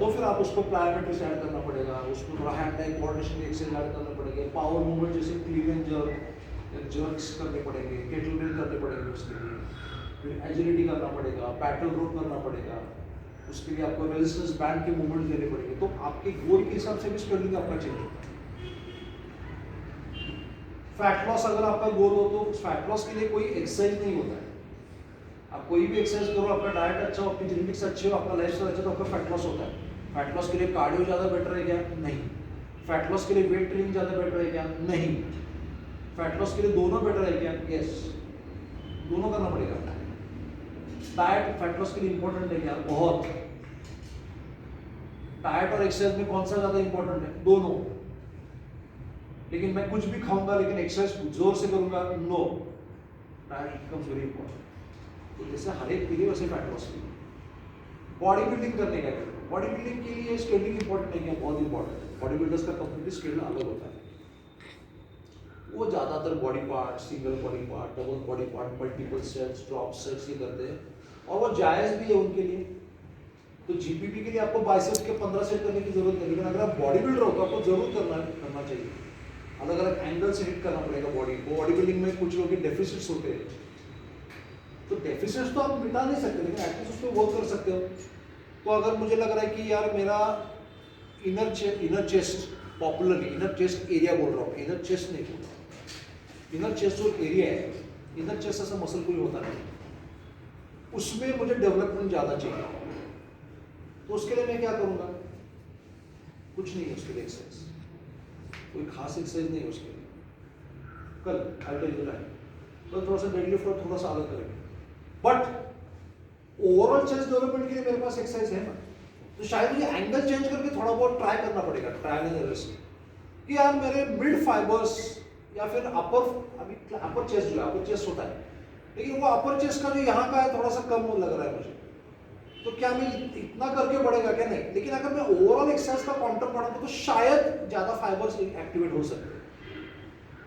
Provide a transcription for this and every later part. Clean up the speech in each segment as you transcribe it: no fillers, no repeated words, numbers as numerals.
तो फिर आप उसको प्लायोमेट्रिक्स ऐड करना पड़ेगा, उसको थोड़ा hand type coordination exercise add करना पड़ेगा, पावर मूवमेंट जैसे क्लीन एंड जर्क्स करने पड़ेंगे, केटल बेल करने पड़ेंगे उसके लिए, फिर एजिलिटी करना पड़ेगा, पैटल रोप करना पड़ेगा, उसके लिए आपको रेजिस्टेंस बैंड के मूवमेंट देने पड़ेंगे। तो आपके गोल के हिसाब से भी स्ट्रेंथ आपका चेंज होता है। फैट लॉस अगर आपका गोल हो तो फैट लॉस के लिए कोई एक्सरसाइज नहीं होता है। आप कोई भी एक्सरसाइज करो, आपका डाइट अच्छा हो, आपकी जेनेटिक्स अच्छी हो, आपका लाइफस्टाइल अच्छा, तो आपका फैट लॉस होता है। फैट लॉस के लिए कार्डियो ज़्यादा बेटर है क्या? नहीं। फैट लॉस के लिए वेट ट्रेनिंग ज़्यादा बेटर है क्या? नहीं। फैट लॉस के लिए दोनों बेटर है क्या? यस, दोनों करना पड़ेगा। डाइट फैट लॉस के लिए इंपॉर्टेंट है क्या? बहुत। डाइट और एक्सरसाइज में कौन सा ज़्यादा इंपॉर्टेंट है? दोनों। लेकिन मैं कुछ भी खाऊंगा लेकिन एक्सरसाइज जोर से करूंगा, no. Diet becomes very important. तो जैसे हर एक के लिए वैसे फैट लॉस के लिए। बॉडी बिल्डिंग करने का, बॉडी बिल्डिंग के लिए स्केलिंग इंपॉर्टेंट है क्या? बहुत इंपॉर्टेंट है। बॉडी बिल्डर्स का कंप्लीटली स्केल अलग होता है। वो ज़्यादातर body part, single body part, double body part, multiple sets, drop sets ये करते हैं, और वो जायज़ भी है उनके लिए। तो जीपीपी के लिए आपको बाइसेप्स के 15 सेट करने की जरूरत नहीं, लेकिन अगर आप बॉडी बिल्डर हो तो आपको जरूर करना चाहिए। अलग अलग एंगल से हिट करना पड़ेगा बॉडी को। बॉडी बिल्डिंग में कुछ लोगों के डेफिसिट्स होते हैं, तो डेफिसिट्स तो आप मिटा नहीं सकते, लेकिन एटलीस्ट उस पर वर्क कर सकते हो। तो अगर मुझे लग रहा है कि यार मेरा inner chest, popularly inner chest area बोल रहा हूँ, इनर चेस्ट नहीं बोल रहा हूँ, इनर चेस्ट जो एरिया है, इनर चेस्ट ऐसा मसल कोई होता नहीं, उसमें मुझे डेवलपमेंट ज़्यादा चाहिए। तो उसके लिए मैं क्या करूँगा? कुछ नहीं है उसके लिए एक्सरसाइज, कोई खास एक्सरसाइज नहीं है उसके लिए। कल आई टेल यू टाइम तो थोड़ा सा डेडलिफ्ट और थोड़ा सा अलग करेंगे, बट ओवरऑल चेस्ट डेवलपमेंट के लिए मेरे पास एक्सरसाइज है ना। तो शायद मुझे एंगल चेंज करके थोड़ा बहुत ट्राई करना पड़ेगा, ट्रायल एंड एरर से, कि यार मेरे मिड फाइबर्स या फिर अपर, अभी अपर चेस्ट जो है, अपर चेस्ट होता है, लेकिन वो अपर चेस्ट का जो यहाँ का है थोड़ा सा कम लग रहा है मुझे, तो क्या मैं इतना करके बढ़ेगा क्या? नहीं। लेकिन अगर मैं ओवरऑल एक्सरसाइज का क्वांटम बढ़ाऊंगा तो शायद ज्यादा फाइबर्स एक्टिवेट हो सकते हैं।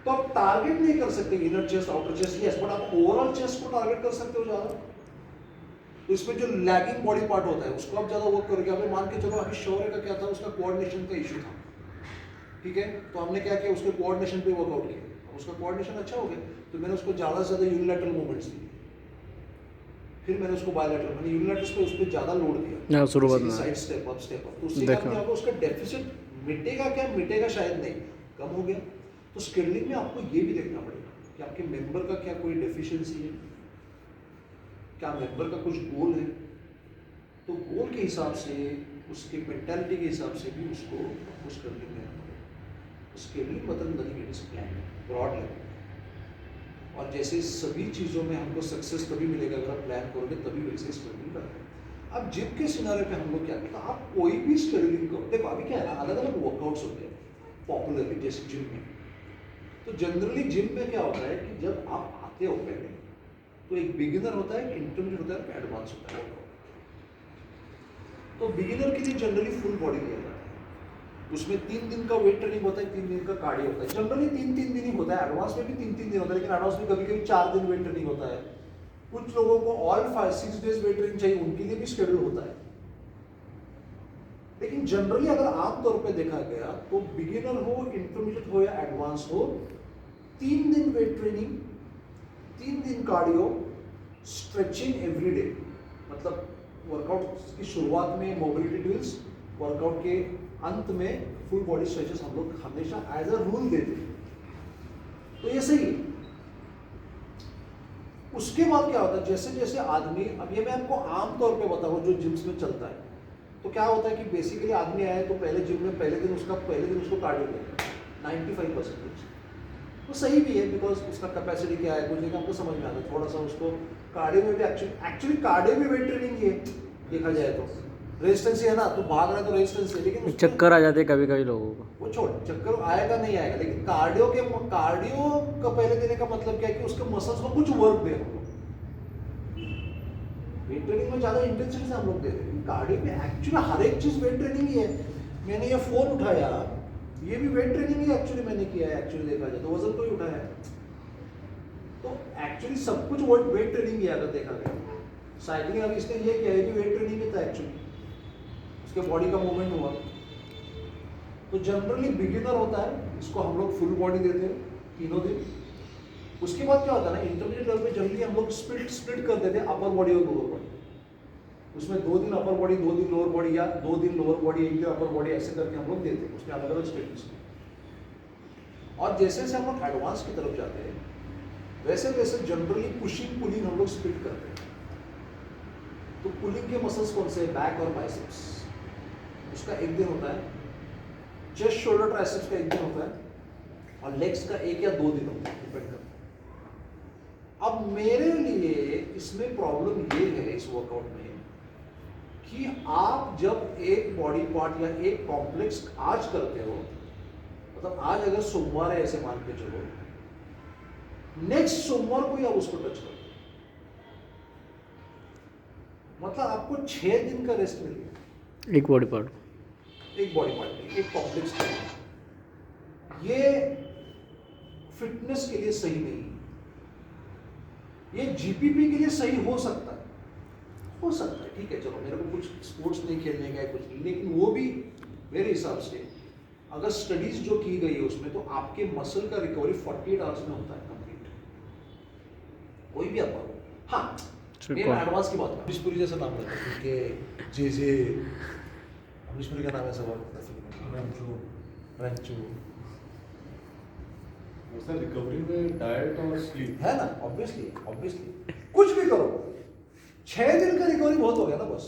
तो आप टारगेट नहीं कर सकते inner chest outer chest, yes, but आप ओवरऑल चेस्ट को टारगेट कर सकते हो ज्यादा। तो इसमें जो लैगिंग बॉडी पार्ट होता है उसको आप ज्यादा वर्क करोगे। अभी मान के चलो अभी शौर्य का क्या था, उसका कोऑर्डिनेशन का इशू था, ठीक है, तो हमने क्या किया, उसके कोऑर्डिनेशन पे वर्कआउट किया, उसका कोऑर्डिनेशन अच्छा हो गया, तो मैंने उसको ज्यादा से ज्यादा यूनिलैटरल मूवमेंट्स दी, फिर मैंने उसको बायलैटरल, मैंने यूनिलैटरल्स पे उस पर ज्यादा लोड दिया, शुरुआत में साइड स्टेप अप, तो उससे क्या किया, उसका डेफिसिट मिटेगा क्या? मिटेगा शायद नहीं, कम हो गया। तो स्केलिंग में आपको ये भी देखना पड़ेगा कि आपके मेंबर का क्या कोई डेफिशिएंसी है, क्या मेंबर का कुछ गोल है, तो गोल के हिसाब से, उसके मेंटालिटी के हिसाब से भी उसको स्केलिंग में आना पड़ेगा। स्केलिंग मतलब nothing, it is plan, broad level. और जैसे सभी चीज़ों में हमको सक्सेस तभी मिलेगा अगर आप प्लान करोगे, तभी वैसे स्केलिंग करोगे। अब जिम के सिनारे पे हम लोग क्या करते हैं, आप कोई भी स्केलिंग करो, देखो अभी क्या है ना, अलग अलग वर्कआउट्स होते हैं पॉपुलरली, जैसे जिम में। तो जनरली जिम में क्या होता है कि जब आप आते हो पहले, तो एक बिगिनर होता है, इंटरमीडिएट होता है, एडवांस होता है वर्कआउट। तो बिगिनर के लिए जनरली फुल बॉडी लिया जाता है, उसमें 3 दिन का वेट ट्रेनिंग होता है, 3 दिन का कार्डियो होता है, जनरली 3-3 दिन ही होता है, एडवांस में भी 3-3 दिन होता है, लेकिन एडवांस में कभी कभी 4 दिन वेट ट्रेनिंग होता है। कुछ लोगों को ऑल 5-6 डेज वेट ट्रेनिंग चाहिए, उनके लिए भी शेड्यूल होता है। लेकिन जनरली अगर आमतौर पे देखा गया तो बिगिनर हो, इंटरमीडिएट हो या एडवांस हो, 3 दिन वेट ट्रेनिंग, 3 दिन कार्डियो, स्ट्रेचिंग एवरी डे। मतलब वर्कआउट की शुरुआत में मोबिलिटी ड्रिल्स, वर्कआउट के अंत में फुल बॉडी स्ट्रेचेस हम लोग हमेशा एज अ रूल देते हैं। तो ये सही है। उसके बाद क्या होता है, जैसे जैसे आदमी, अब ये मैं आपको आमतौर पे बताऊँ जो जिम्स में चलता है, तो क्या होता है कि बेसिकली आदमी आया तो पहले जिम में पहले दिन उसको कार्डियो करता है 95%। वो सही भी है, बिकॉज उसका कैपेसिटी क्या है, कुछ नहीं, आपको समझ में आता है थोड़ा सा उसको कार्डियो में भी, एक्चुअली कार्डियो भी वेट ट्रेनिंग ही है देखा जाए तो, रेजिस्टेंस ही है ना, तो भाग रहा है तो रेजिस्टेंस है, लेकिन चक्कर आ जाते हैं कभी कभी लोगों को। वो छोड़, चक्कर आएगा नहीं आएगा, लेकिन कार्डियो का पहले देने का मतलब क्या है कि उसके मसल्स को कुछ वर्क दे हम लोग। वेट ट्रेनिंग में ज्यादा इंटेंसिटी से हम लोग दे रहे हैं, कार्डियो में एक्चुअली हर एक चीज वेट ट्रेनिंग ही है। मैंने ये फोन उठाया, ये भी वेट ट्रेनिंग ही एक्चुअली मैंने किया है, एक्चुअली देखा जाए तो वजन तो ही उठाया है, तो एक्चुअली सब कुछ वेट ट्रेनिंग ही अगर देखा गया। साइकिलिंग अभी इसने ये किया है कि वेट ट्रेनिंग ही था एक्चुअली, उसके बॉडी का मूवमेंट हुआ। तो जनरली बिगिनर होता है, इसको हम लोग फुल बॉडी देते हैं तीनों दिन। उसके बाद क्या होता है ना, इंटरमीडिएट लेवल पे जनरली हम लोग स्प्लिट कर देते हैं अपर बॉडी और लोअर बॉडी। उसमें 2 दिन अपर बॉडी 2 दिन लोअर बॉडी, या 2 दिन लोअर बॉडी 1 दिन अपर बॉडी, ऐसे करके हम लोग देते हैं। उसमें अलग अलग स्टेप्स हैं। और जैसे जैसे हम लोग एडवांस की तरफ जाते हैं वैसे वैसे जनरली पुशिंग पुलिंग हम लोग स्प्लिट करते हैं। तो पुलिंग के मसल्स कौन से, बैक और बाइसेप्स, उसका 1 दिन होता है। चेस्ट शोल्डर ट्राइसेप्स का 1 दिन होता है, और लेग्स का 1 या 2 दिन होता है, डिपेंड करता है। अब मेरे लिए इसमें प्रॉब्लम ये है इस वर्कआउट में कि आप जब एक बॉडी पार्ट या एक कॉम्प्लेक्स आज करते हो, मतलब आज अगर सोमवार है ऐसे मान के चलो, नेक्स्ट सोमवार को ही आप उसको टच करो, मतलब आपको 6 दिन का रेस्ट मिलेगा एक बॉडी पार्ट, एक बॉडी पार्ट में, एक कॉम्प्लेक्स के लिए। ये फिटनेस के लिए सही नहीं है। ये जीपीपी के लिए सही हो सकता है, ठीक है, चलो मेरे को कुछ स्पोर्ट्स नहीं खेलने का है कुछ नहीं, लेकिन वो भी मेरे हिसाब से अगर स्टडीज जो की गई है उसमें, तो आपके मसल का रिकवरी 48 आवर्स में होता है कंप्लीट, कोई भी आप। हाँ, मैं एडवांस की बात कर, अमरीशपुरी जैसा नाम रहता है क्योंकि जे अमरीशपुरी का नाम ऐसा रंचू सर। रिकवरी में डाइट और स्लीप है ना, ऑब्वियसली कुछ भी करो, 6 दिन का रिकवरी बहुत हो गया ना बस।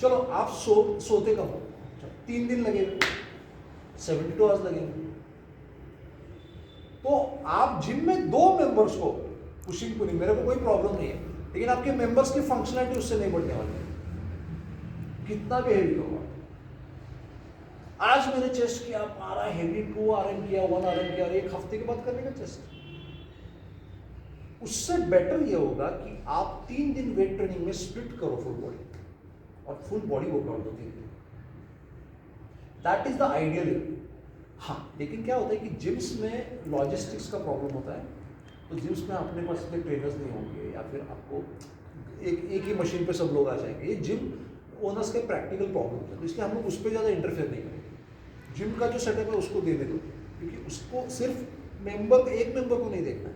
चलो आप सोते कम हो, 3 दिन लगेगा, 72 आवर्स लगेंगे। तो आप जिम में 2 मेंबर्स को पुशिंग पुलिंग, मेरे को कोई प्रॉब्लम नहीं है, लेकिन आपके मेंबर्स की फंक्शनलिटी उससे नहीं बढ़ने वाली है, कितना भी हेवी होगा। आज मैंने चेस्ट किया, 12 हेवी 2 RM किया, 1 RM किया, और 1 हफ्ते के बाद करने का चेस्ट, उससे बेटर ये होगा कि आप 3 दिन वेट ट्रेनिंग में स्प्लिट करो फुल बॉडी, और फुल बॉडी वर्कआउट दो 3 दिन। That is the ideal. हाँ, लेकिन क्या होता है कि जिम्स में लॉजिस्टिक्स का प्रॉब्लम होता है। तो जिम्स में अपने पास इतने ट्रेनर्स नहीं होंगे, या फिर आपको एक ही मशीन पे सब लोग आ जाएंगे। ये जिम ओनर्स के प्रैक्टिकल प्रॉब्लम है, तो इसलिए हम लोग उस पर ज़्यादा इंटरफेयर नहीं करेंगे। जिम का जो सेटअप है उसको देने दो, क्योंकि उसको सिर्फ एक मेंबर को नहीं देखना है,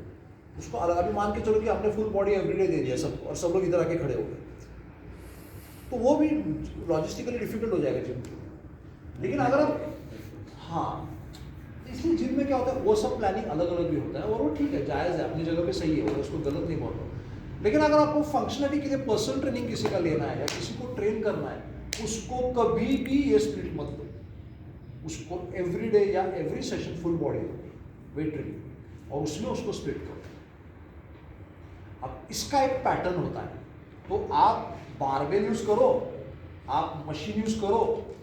उसको अभी मान के चलो कि आपने फुल बॉडी एवरीडे दे दिया सबको, और सब लोग इधर आके खड़े हो गए, तो वो भी लॉजिस्टिकली डिफिकल्ट हो जाएगा जिम। लेकिन अगर आप, हाँ, इसलिए जिम में क्या होता है, वो सब प्लानिंग अलग अलग भी होता है, और वो ठीक है, जायज़ है, अपनी जगह पे सही है, और उसको गलत नहीं बोल रहा। लेकिन अगर आपको फंक्शनलिटी के लिए पर्सनल ट्रेनिंग किसी का लेना है, या किसी को ट्रेन करना है, उसको कभी भी ये स्प्लिट मत दो। उसको एवरी डे या every session full body weight training, और उसमें उसको स्प्लिट करो। अब इसका एक पैटर्न होता है, तो आप बारबेल यूज करो, आप मशीन यूज करो,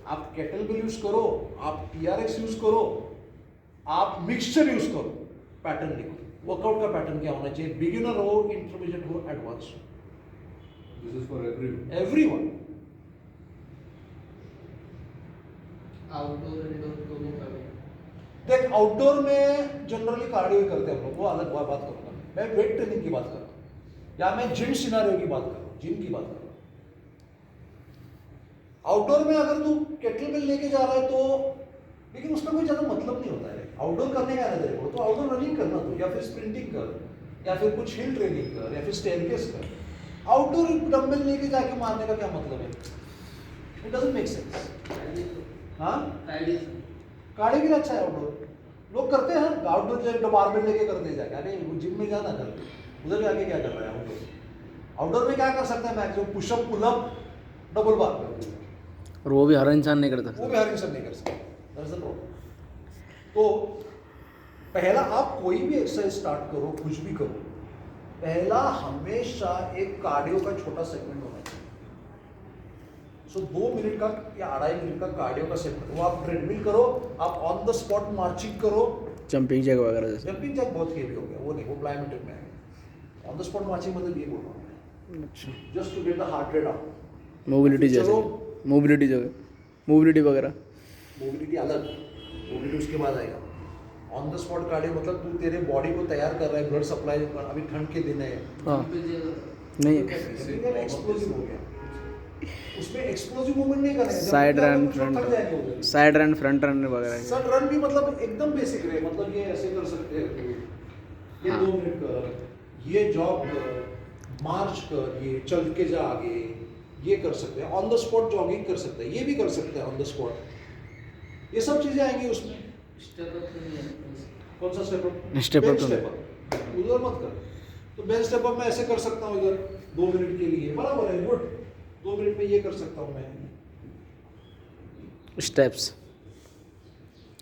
आप केटलबेल यूज करो, आप TRX यूज करो, आप मिक्सचर यूज करो, पैटर्न लिखो। वर्कआउट का पैटर्न क्या होना चाहिए, बिगिनर हो, इंटरमीडिएट हो, एडवांस हो, this is for everyone. Outdoor indoor दोनों का भी। देख, आउटडोर में जनरली कार्डियो ही करते हैं हम लोग, वो अलग बात करूंगा मैं वेट ट्रेनिंग की बात कर रहा हूँ, या मैं जिम सिनारियो की बात कर रहा हूँ, जिम की बात कर रहा हूँ। आउटडोर में अगर तू केटलबेल लेके जा रहा है तो, लेकिन उसका कोई ज्यादा मतलब नहीं होता है। आउटडोर करने का तेरे को, तो आउटडोर रनिंग करना तो, या फिर स्प्रिंटिंग कर, या फिर कुछ हिल ट्रेनिंग कर, या फिर स्टेयरकेस कर। आउटडोर डंबल लेके जाके मारने का क्या मतलब है? It doesn't make sense. हाँ, कार्डियो के लिए अच्छा है आउटडोर, लोग करते हैं आउटडोर, जो बारबेल लेके करते जाके, अरे जिम में जाना कर, उधर जाके क्या कर रहा है आउटडोर? आउटडोर में क्या कर सकता है मैक्सिमम पुशअप, पुलअप, डबल बार कर, और वो भी हर इंसान नहीं कर सकता। वो भी हर इंसान नहीं कर सकता। That's the problem. तो पहला आप कोई भी एक्सरसाइज स्टार्ट करो, कुछ भी करो, पहला हमेशा एक कार्डियो का छोटा सेगमेंट होना चाहिए। सो 2 मिनट का या 2.5 मिनट का कार्डियो का सेगमेंट, वो आप ट्रेडमिल करो, आप ऑन द स्पॉट मार्चिंग करो, जंपिंग जैक वगैरह जैसे। जंपिंग जैक बहुत हेवी हो गया, वो नहीं, वो प्लायोमेट्रिक में है। ऑन द स्पॉट मार्चिंग मतलब ये बोल रहा हूँ मैं, just to get the heart rate up. Mobility जैसे, मोबिलिटी जो है, मोबिलिटी वगैरह। मोबिलिटी अलग, मोबिलिटी उसके बाद आएगा। ऑन द स्पॉट कार्डियो मतलब तू तेरे बॉडी को तैयार कर रहा है, ब्लड सप्लाई, अभी ठंड के दिन है, हाँ नहीं, एक्सप्लोसिव हो गया। उसमें एक्सप्लोसिव मूवमेंट नहीं करना है। जब साइड भी आप रन कुछ लोग थक जाएंगे उधर। Front side run front run वगैरह सर रन भी मतलब एकदम बेसिक रहे, मतलब ये ऐसे कर सकते हैं, ये हाँ। 2 मिनट कर, ये जॉग कर, मार्च कर, ये चल के जा आगे, ये कर सकते हैं, ऑन द स्पॉट जॉगिंग कर सकते हैं, ये भी कर सकते हैं ऑन द स्पॉट। ये सब चीजें आएंगी उसमें। कौन सा step up? Step up bench तो स्टेप अप उधर मत कर। तो बेंच स्टेप अप मैं ऐसे कर सकता हूँ इधर 2 मिनट के लिए, बराबर है, गुड। 2 मिनट में ये कर सकता हूँ मैं। स्टेप्स।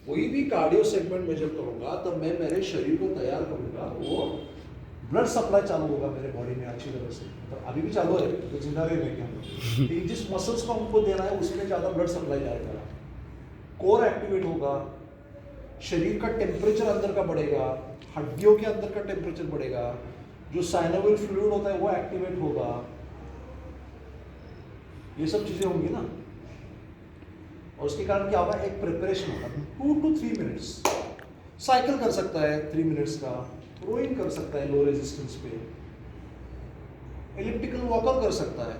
कोई भी कार्डियो सेगमेंट में जब करूंगा तब मैं मेरे शरीर को तैयार करूंगा, वो ब्लड सप्लाई चालू होगा मेरे बॉडी में अच्छी तरह से। तो अभी भी चालू है तो जिंदा रहे क्या, लेकिन जिस मसल्स को हमको देना है उसमें ज़्यादा ब्लड सप्लाई जाएगा, कोर एक्टिवेट होगा, शरीर का टेम्परेचर अंदर का बढ़ेगा, हड्डियों के अंदर का टेम्परेचर बढ़ेगा, जो साइनोवियल फ्लूइड होता है वो एक्टिवेट होगा, ये सब चीज़ें होंगी ना। और उसके कारण क्या होगा, एक प्रिपरेशन होगा 2 to 3 मिनट्स। साइकिल कर सकता है 3 मिनट्स का, रोइंग कर सकता है लो रेजिस्टेंस पे, एलिप्टिकल वॉकर कर सकता है।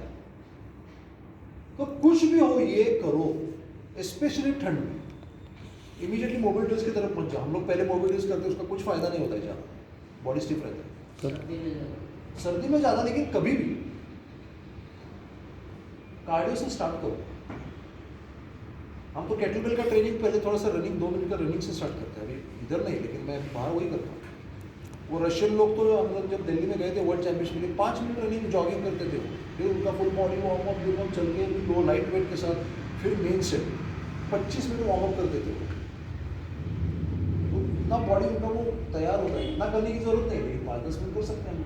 तो कुछ भी हो ये करो, स्पेशली ठंड में। इमीडिएटली मोबिलिटीज की तरफ मत जाओ। हम लोग पहले मोबिलिटीज करते हैं, उसका कुछ फायदा नहीं होता है ज़्यादा, बॉडी स्टिफ रहता है। सर्दी में ज़्यादा, लेकिन कभी भी कार्डियो से स्टार्ट करो। हम तो केटलबेल का ट्रेनिंग पहले थोड़ा सा रनिंग 2 मिनट का रनिंग से स्टार्ट करते हैं, अभी इधर नहीं, लेकिन मैं बाहर वही करता हूँ। वो रशियन लोग तो हम लोग जब दिल्ली में गए थे वर्ल्ड चैंपियनशिप के लिए 5 मिनट रनिंग जॉगिंग करते थे, फिर उनका फुल बॉडी वार्म अप एकदम चल के लो लाइट वेट के साथ, फिर main set 25 minute warm up करते थे। तो इतना बॉडी उनका वो तैयार होता है, इतना करने की जरूरत नहीं, लेकिन 5-10 मिनट कर सकते हैं हम।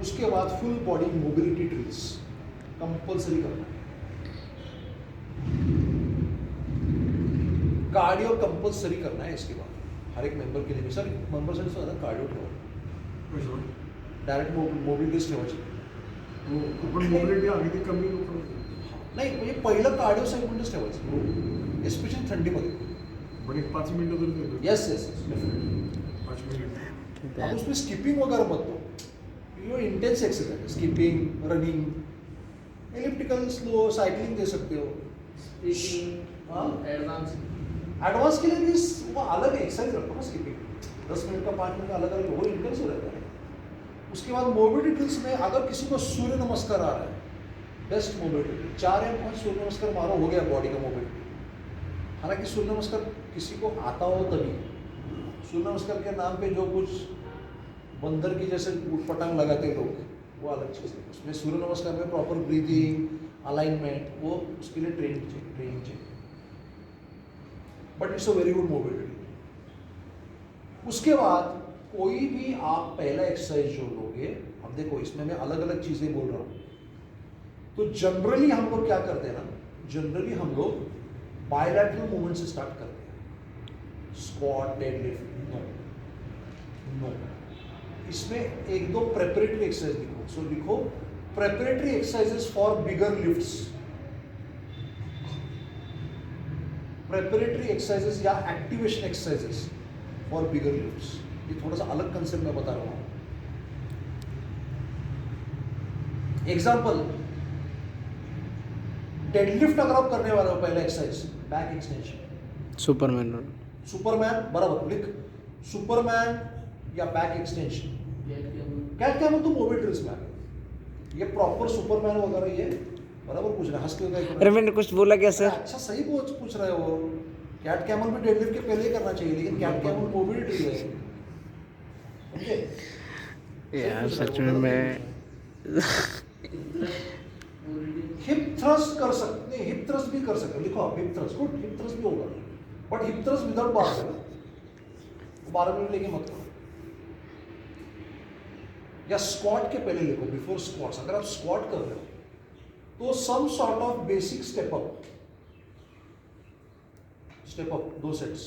उसके बाद full body mobility drills compulsory करना है। कार्डियो कंपल्सरी करना है इसके बाद हर एक मेंबर के लिए भी। सर मेंबर से ज़्यादा कार्डियो ठेवा, डायरेक्ट मोबिलिटीज ठेवायची पण मोबिलिटी अगदी कमी लोक नाही, म्हणजे पहिलं कार्डिओ सेगमेंटच ठेवायचं, एस्पेशली थंडीमध्ये। पण एक 5 मिनिटं तरी देतो. यस यस 5 मिनिट अब उसमें स्किपिंग वगैरह मत दो, ये इंटेंस एक्सरसाइज है, skipping, running, elliptical, slow cycling दे सकते हो। हाँ? एडवांस के लिए भी वो अलग एक्सरसाइज रखो ना, स्किपिंग 10 मिनट का 5 मिनट का अलग अलग, वो इंटेंस हो रहता है। उसके बाद मोबिलिटी ड्रिल्स में अगर किसी को सूर्य नमस्कार आ रहा है, बेस्ट मोबिलिटी 4 या 5 सूर्य नमस्कार मारो, हो गया बॉडी का मोबिलिटी। हालांकि सूर्य नमस्कार किसी को आता हो तभी, सूर्य नमस्कार के नाम पे जो कुछ बंदर की जैसे उटपटांग लगाते लोग, वो अलग चीज़ है। उसमें सूर्य नमस्कार में प्रॉपर ब्रीदिंग, अलाइनमेंट, वो उसके लिए ट्रेनिंग चाहिए, but it's a very good mobility. उसके बाद कोई भी आप पहला एक्सरसाइज जो लोगे, अब देखो इसमें मैं अलग अलग चीज़ें बोल रहा हूँ, तो जनरली हम लोग क्या करते हैं ना, जनरली हम लोग बायलैटरल मूवमेंट से स्टार्ट करते हैं। Squat, deadlift, no. इसमें 1-2 प्रेपरेटरी एक्सरसाइज लिखो। सो लिखो preparatory exercises for bigger lifts, preparatory exercises या activation exercises for bigger lifts. ये थोड़ा सा अलग कंसेप्ट मैं बता रहा हूँ। एग्जाम्पल, डेडलिफ्ट अगर आप करने वाले हो, पहला exercise back extension, Superman. Superman, बराबर लिख, सुपरमैन या बैक एक्सटेंशन। कैट कैमल तो मोबिलिटी ड्रिल्स में आ गया, ये प्रॉपर सुपरमैन वगैरह, ये बराबर पूछ रहे हैं, हंस के होगा। अरे मैंने कुछ बोला क्या सर? अच्छा सही पूछ रहे हो। कैट कैमल भी डेडलिफ्ट के पहले ही करना चाहिए, लेकिन कैट कैमल मोबिलिटी ड्रिल है, समझे? यार सच में मैं हिप थ्रस्ट कर सकते, नहीं हिप थ्रस्ट भी कर सकते, लिखो आप hip thrust, good, hip thrust भी होगा, बट हिप थ्रस्ट विदाउट बार है ना, 12 मिनट लेके मत करो। या स्क्वाट के पहले लिखो, बिफोर स्क्वाट्स, अगर आप स्क्वाट कर रहे हो तो some sort of basic step up 2 sets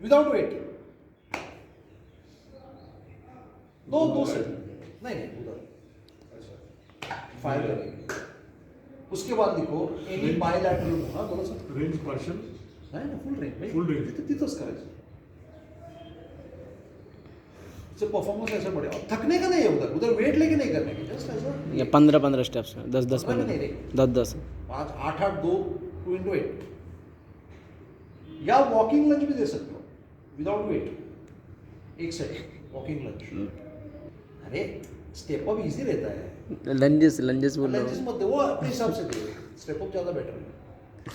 without weight, दो सेट, नहीं उधर 5 करेंगे। उसके बाद लिखो एनी बायलैटरल, हाँ बोलो सर। रेंज पार्शियल नाही ना, फुल रेंज, Full range. तिथंच करायचं। उससे परफॉर्मेंस ऐसे बढ़ेगा। और थकने का नहीं है, उधर उधर वेट लेके नहीं करने के, जस्ट ऐसा या 15-15 स्टेप्स 10-10 15 नहीं 10-10 5 8 2 2 into 8, या वॉकिंग लंच भी दे सकते हो विदाउट वेट, एक सेट वॉकिंग लंच। अरे स्टेप अप इजी रहता है, लंजेस बोल रहा लंजेस हूँ, मत दे, वो अपने हिसाब से दे, स्टेप अप ज़्यादा बेटर है।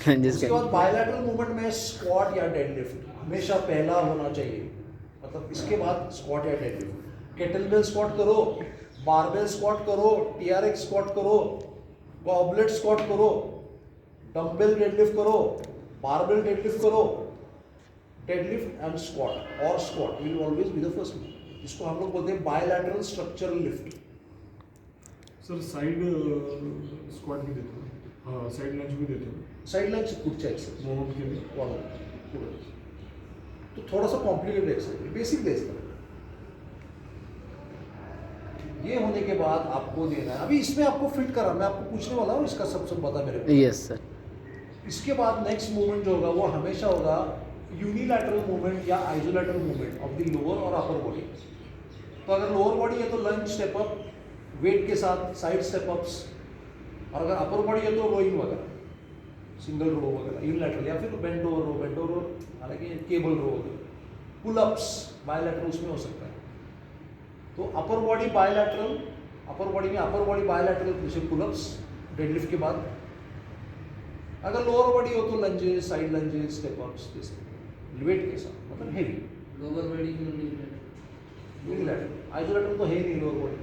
लंजेस उसके बाद बायलैटरल मूवमेंट में स्क्वाट या डेडलिफ्ट हमेशा पहला होना चाहिए, मतलब इसके बाद स्क्वाट या डेडलिफ्ट। केटलबेल स्क्वाट करो, बारबेल स्क्वाट करो, टीआरएक्स स्क्वाट करो, गॉबलेट स्क्वाट करो, डंबल डेडलिफ्ट करो, बारबेल डेडलिफ्ट करो, डेडलिफ्ट एंड स्क्वाट और squat will always be the first one. इसको हम लोग बोलते हैं bilateral structural lift. Sir side squat भी देते हो, हाँ साइड लंच भी देते हो साइड लंच पुढच्या एक्सरसाइज मूवमेंट के लिए। पुढे तो थोड़ा सा कॉम्प्लिकेटेड एक्सरसाइज, बेसिक बेस करें। ये होने के बाद आपको देना है, अभी इसमें आपको फिट करा, मैं आपको पूछने वाला हूँ, इसका सब पता मेरे को। Yes sir. इसके बाद नेक्स्ट मूवमेंट जो होगा वो हमेशा होगा यूनिलैटरल मूवमेंट या आइसोलेटरल मूवमेंट ऑफ द लोअर और अपर बॉडी। तो अगर लोअर बॉडी है तो लंज स्टेप अप वेट के साथ, साइड स्टेप अप्स, और अगर अपर बॉडी है तो रोइंग वगैरह, सिंगल रो वगैरह यूनिलैटरल, या फिर बेंट ओवर रो, हालांकि केबल रो वगैरह, पुलअप्स बायलैटरल उसमें हो सकता है। तो upper body bilateral, upper body में अपर बॉडी बायलैटरल जैसे पुलअप्स डेडलिफ्ट के बाद। अगर लोअर बॉडी हो तो lunges, side lunges, step ups जैसे वेट के साथ, मतलब हेवी। लोअर बॉडी यूनिलैटरल, आइसोलेटरल तो है ही नहीं लोअर बॉडी।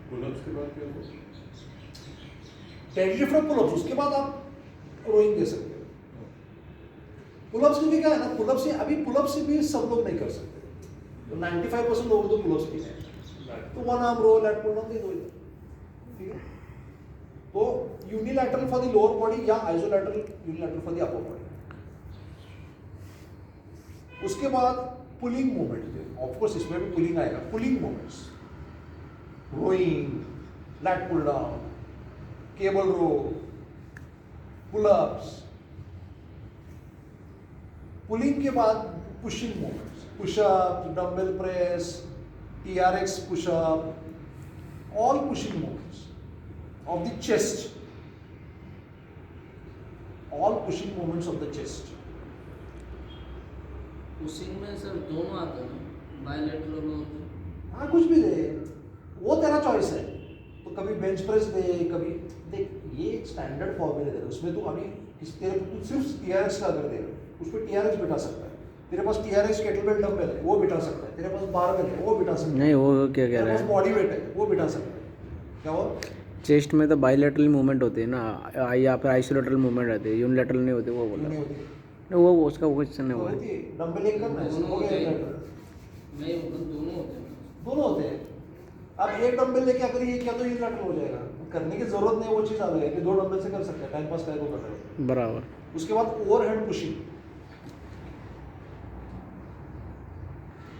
पुलअप्स के बाद क्या होता है? डेडलिफ्ट और पुलअप्स, उसके बाद आप रोइंग दे सकते हो। पुलअप्स में भी क्या है ना, पुलअप्स से अभी पुलअप्स से भी सब लोग नहीं कर सकते, तो 95% लोग तो पुलअप्स भी हैं, तो one arm row, lat pull down दे दो इधर, ठीक है। तो unilateral for the lower body या isolateral unilateral for the upper body. उसके बाद पुलिंग मूवमेंट, ऑफ कोर्स इसमें भी पुलिंग आएगा, pulling movements, rowing, lat pull down, cable row, pullups. Pulling के बाद pushing movements, pushup, dumbbell press, TRX pushup, all pushing movements of the chest, all pushing movements of the chest. Pushing में sir दोनों आते हैं, bilateral और हाँ कुछ भी दे, वो तेरा चॉइस है। तो कभी बेंच प्रेस दे, कभी देख, ये एक स्टैंडर्ड फॉर्मूले दे रहे, उसमें तो अभी तेरे तू सिर्फ टीआरएक्स का अगर दे रहे, उस पर टीआरएक्स बिठा सकता है, तेरे पास टीआरएक्स केटलबेल डंबल है वो बिठा सकता है, तेरे पास बारबेल है वो बिठा सकता है, नहीं वो क्या कह तेरे रहा पास है, बॉडी वेट है वो बिठा सकता है। क्या हुआ? चेस्ट में तो बाइलेटरल मूवमेंट होती है ना, या फिर आइसोलेटरल मूवमेंट रहती है, यूनिलेटरल नहीं होती, वो बोला नहीं होती, नहीं, वो उसका क्वेश्चन है वो। होती है, डंबल एक करना है, दोनों हो गया होते हैं। unilateral। नहीं मतलब दोनों होते हैं। दोनों होते हैं। अब एक डंबल लेके अगर ये क्या तो यूनिलैटरल हो जाएगा, करने की जरूरत नहीं, वो चीज़ आ गई कि 2 डंबल से कर सकते हैं, टाइम पास काय को कर रहे हो। बराबर। उसके बाद overhead pushing,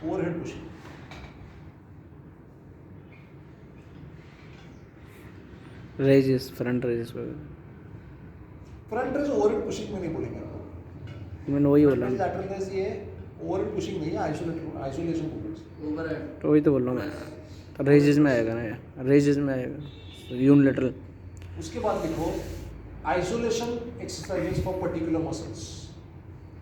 overhead pushing, raises, front raises वगैरह, फ्रंट रेज ओवरहेड पुशिंग में नहीं बोलेंगे हम लोग। मैंने वही बोला, लैटरल रेज ये ओवरहेड पुशिंग नहीं है, आइसोलेशन मूवमेंट्स। ओवरहेड तो वही तो बोल रहा हूँ मैं, रेजेस में आएगा ना, रेजेस में आएगा यूनिलेटरल। उसके बाद देखो isolation exercises for particular muscles,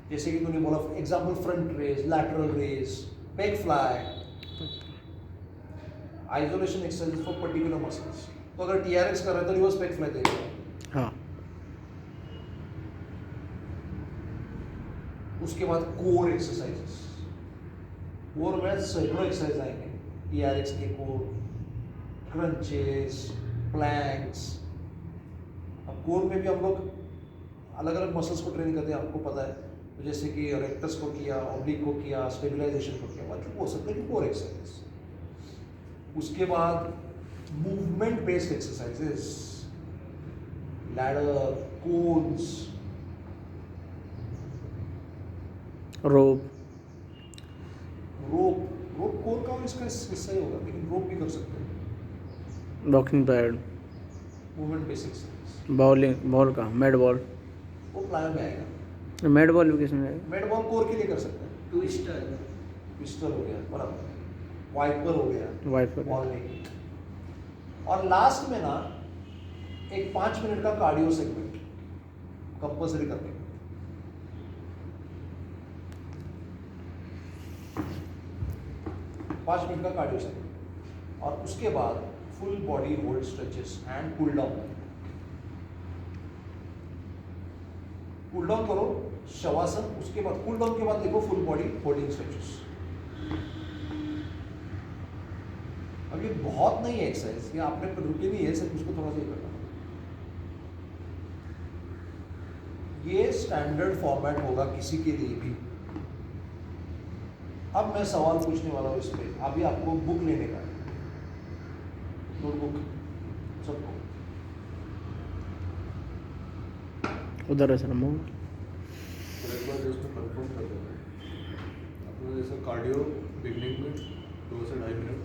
जैसे कि तूने बोला example front raise, lateral raise, back fly, isolation exercises for particular muscles. तो अगर टीआरएक्स कर रहे हैं तो रिवर्स बैक फ्लाई देगा। हाँ, उसके बाद कोर एक्सरसाइजेस, कोर में सैकड़ों एक्सरसाइज आएंगे, टीआरएक्स के कोर, क्रंचेस, प्लैंक्स। अब कोर में भी हम लोग अलग अलग मसल्स को ट्रेन करते हैं, आपको पता है, तो जैसे कि रेक्टस को किया, ऑब्लिक को किया, स्टेबलाइजेशन को किया, मतलब वो सकते हैं कोर एक्सरसाइज। उसके बाद movement based exercises, ladder, cones, rope, rope, rope core का इसका हिस्सा ही होगा, लेकिन रोप भी कर सकते हैं। Walking pad, movement based exercise, bowling, ball का मेड बॉल, वो प्लायो में आएगा। मेड बॉल भी किसमें आएगा? मेड बॉल कोर के लिए कर सकते हैं, ट्विस्टर पिस्टल हो गया, बराबर। वाइपर हो गया, वाइपर बॉल नहीं। और लास्ट में ना एक 5 मिनट का कार्डियो सेगमेंट कंपल्सरी करके, 5 मिनट का कार्डियो सेगमेंट, और उसके बाद full body hold stretches and cool down. Cool down करो शवासन, उसके बाद कूल डाउन के बाद देखो फुल बॉडी होल्डिंग स्ट्रेचेस। अब ये बहुत नहीं है एक्सरसाइज, ये आपने रुके नहीं है, सिर्फ उसको थोड़ा सा ही करना। ये स्टैंडर्ड फॉर्मेट होगा किसी के लिए भी। अब मैं सवाल पूछने वाला हूँ इस पे, अभी आपको बुक लेने का है, नोटबुक सबको। उधर है सर मुँह। तो एक बार इसमें कंफर्म कर देना आपको, जैसे कार्डियो बिगनिंग में 2 से 2.5 minute,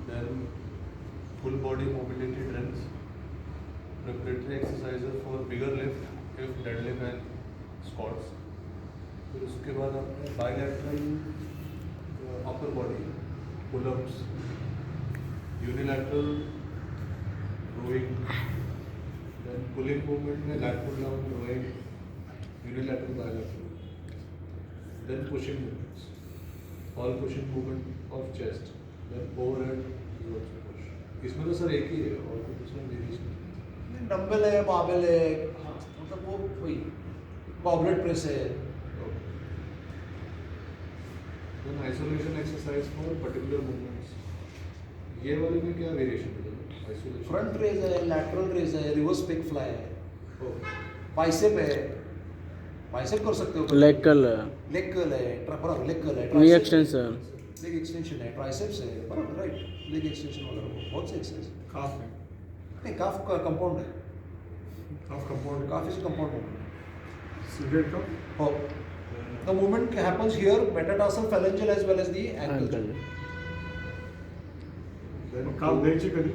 then full body mobility drills, preparatory exercises for bigger lift if deadlift and squats. फिर उसके बाद आपने bilateral upper body pullups, unilateral rowing, then pulling movement में lateral down rowing, unilateral bilateral, then pushing movements, all pushing movement of chest, then overhead push. इसमें तो sir एक ही है और कुछ उसमें वेरिएशन नहीं। डंबल है, बाबेल है, हाँ, मतलब वो वही गॉबलेट प्रेस है। Then isolation exercise for particular movements, ये वाले में क्या वेरिएशन है? आइसोलेशन फ्रंट रेज है, लैटरल रेज है, रिवर्स पिक फ्लाई है, बाइसेप है, बाइसेप कर सकते हो, लेग कर्ल लेग कर्ल है, बराबर लेग कर्ल है, नी tricep एक्सटेंशन, लेग एक्सटेंशन है, ट्राइसेप्स है, बराबर राइट, लेग एक्सटेंशन वगैरह बहुत से एक्सरसाइज। काफ में नहीं, काफ का कंपाउंड है, calf compound calf is compound movement. Cigarette का हो the movement happens here, metatarsal phalangeal as well as the ankle. काफ द्यायची कधी?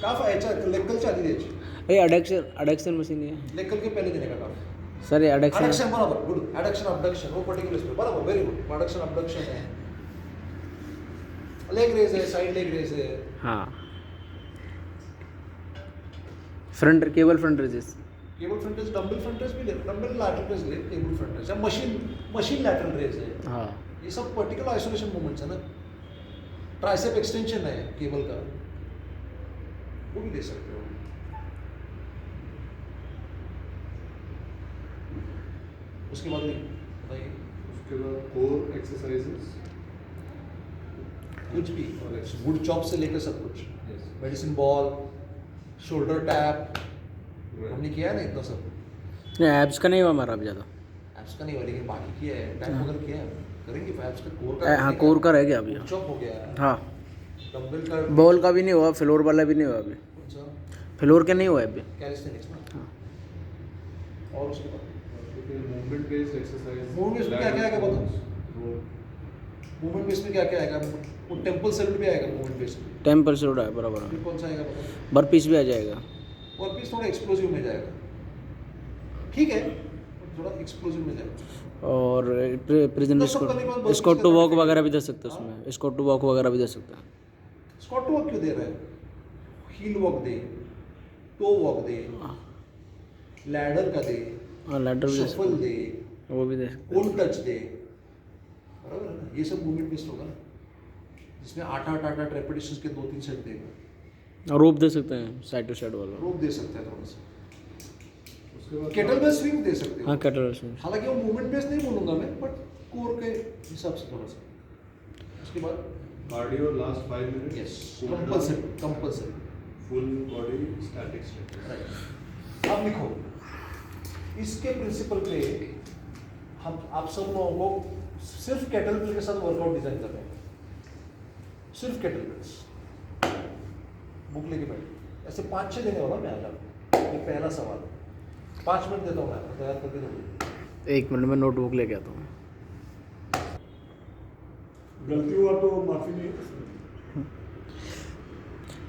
काफ याच्या लेक्कलच्या आधी द्यायची, ये अडक्शन मशीन है लेक्कल के पहले देने का काफ। सर, ये अडक्शन एडक्शन बराबर, गुड, एडक्शन अबडक्शन वो पर्टिकुलर पे बराबर, वेरी गुड, एडक्शन अबडक्शन है, लेग रेज है, साइड लेग रेज है, हाँ, front cable front raises, cable front raise, dumbbell front raise भी ले, डंबल लैटरल रेज ले, cable front raise, machine lateral raise है, हाँ, ये सब पर्टिकुलर आइसोलेशन मूवमेंट्स है ना। ट्राइसेप एक्सटेंशन है केबल का, वो भी दे सकते हो। उसके बाद बताइए, उसके बाद कोर एक्सरसाइजेस, कुछ भी वुड चॉप से लेकर सब कुछ, मेडिसिन बॉल, शोल्डर टैप, हमने किया है ना इतना सब। नहीं एब्स का नहीं हुआ हमारा अभी ज़्यादा। एब्स का नहीं हुआ, लेकिन बाकी किया है, टैप वगैरह किया है, करेंगे एब्स का, कोर का, हाँ, कोर का रह गया अभी। चॉप हो गया, हाँ, डंबल का, बॉल का भी नहीं हुआ, फ्लोर वाला भी नहीं हुआ अभी, कौन सा, फ्लोर के नहीं हुआ अभी। कैलिस्थेनिक्स ना। हाँ, और उसके बाद movement based exercise, Movement based में क्या-क्या आएगा बताओ? मूवमेंट बेस में क्या क्या आएगा? वो टेम्पल सैल्यूट भी आएगा मूवमेंट बेस में। टेम्पल से उड़ा है बराबर, फिर कौन सा आएगा बताओ? बर्पीस भी आ जाएगा। और पीस थोड़ा एक्सप्लोसिव में जाएगा, ठीक है, थोड़ा एक्सप्लोसिव में जाएगा। और प्रिजन तो सब करने के बाद स्कॉट टू burpees वॉक करना वगैरह भी दे है। सकते हैं हाँ? उसमें, स्कॉट टू वॉक वगैरह भी दे सकते हैं। स्क्वाट वॉक क्यों दे रहा है? हील वॉक दे, टो वॉक दे, लैडर का दे, हाँ, लैडर भी दे सकते शफल दे, हैं, वो भी दे सकते कोल टच दे, बराबर है ना? ये सब मूवमेंट बेस्ड होगा ना, जिसमें 8 रेपिटेशंस के 2-3 सेट देगा। हैं। और रोप दे सकते हैं साइड टू साइड वाला। रोप दे सकते हैं थोड़ा सा, उसके बाद केटलबेल स्विंग दे सकते हो। हाँ, कैटल से हालांकि वो मूवमेंट बेस्ड नहीं बोलूंगा मैं, बट कोर के हिसाब से थोड़ा सा। उसके बाद cardio last 5 minute, yes, compulsory full body static stretches. Right. अब लिखो, इसके प्रिंसिपल पे हम आप सब लोगों को सिर्फ केटलबेल के साथ वर्कआउट डिजाइन कर रहे हैं, सिर्फ केटलबेल्स। बुक लेके बैठ, ऐसे 5-6 देने वाला मैं आज आपको। ये पहला सवाल, 5 मिनट देता हूँ मैं, तैयार करके दूँगी। 1 मिनट में नोटबुक लेके आता हूँ। गलती हुआ तो माफी नहीं।